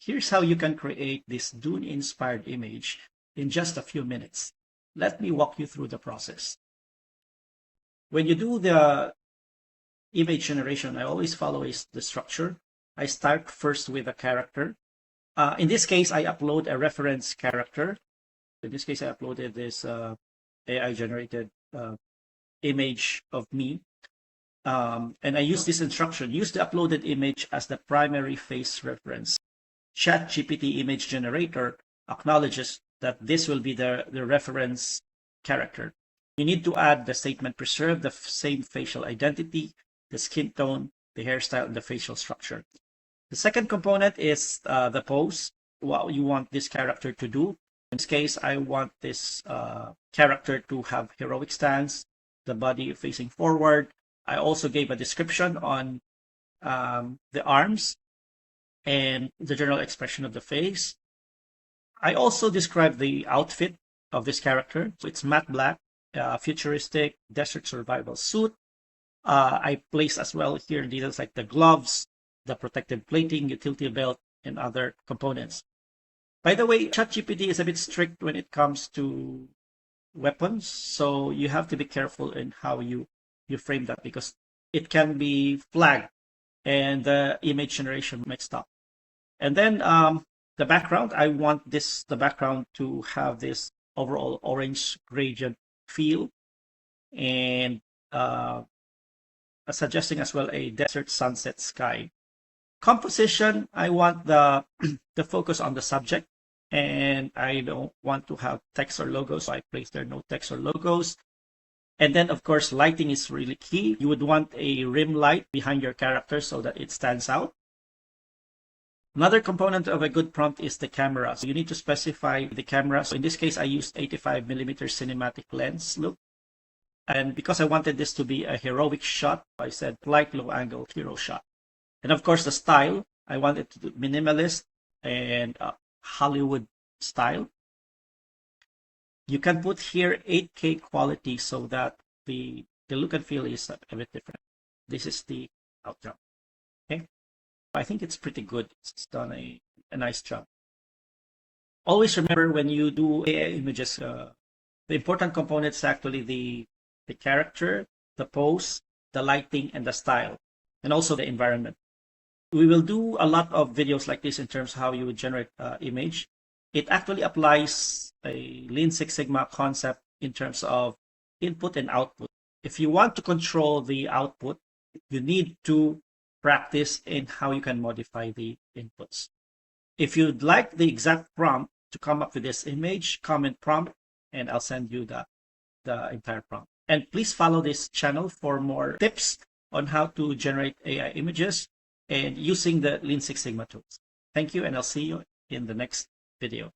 Here's how you can create this Dune-inspired image in just a few minutes. Let me walk you through the process. When you do the image generation, I always follow the structure. I start first with a character. In this case, I upload a reference character. In this case, I uploaded this AI-generated image of me. And I use this instruction, use the uploaded image as the primary face reference. ChatGPT image generator acknowledges that this will be the reference character. You need to add the statement, preserve the same facial identity, the skin tone, the hairstyle, and the facial structure. The second component is the pose, what you want this character to do. In this case, I want this character to have heroic stance, the body facing forward. I also gave a description on the arms and the general expression of the face. I also described the outfit of this character. So it's matte black, futuristic desert survival suit. I placed as well here details like the gloves, the protective plating, utility belt, and other components. By the way, ChatGPT is a bit strict when it comes to weapons, so you have to be careful in how you frame that, because it can be flagged and the image generation might stop. And then the background, I want the background to have this overall orange gradient feel, and suggesting as well a desert sunset sky. Composition, I want the focus on the subject, and I don't want to have text or logos, so I place there no text or logos. And then, of course, lighting is really key. You would want a rim light behind your character so that it stands out. Another component of a good prompt is the camera. So you need to specify the camera. So in this case, I used 85mm cinematic lens look. And because I wanted this to be a heroic shot, I said light low angle hero shot. And of course, the style, I want it to be minimalist and Hollywood style. You can put here 8K quality so that the look and feel is a bit different. This is the outcome. Okay, I think it's pretty good. It's done a nice job. Always remember, when you do AI images, the important components are actually the character, the pose, the lighting, and the style, and also the environment. We will do a lot of videos like this in terms of how you would generate image. It actually applies a Lean Six Sigma concept in terms of input and output. If you want to control the output, you need to practice in how you can modify the inputs. If you'd like the exact prompt to come up with this image, comment prompt, and I'll send you the entire prompt. And please follow this channel for more tips on how to generate AI images and using the Lean Six Sigma tools. Thank you, and I'll see you in the next video.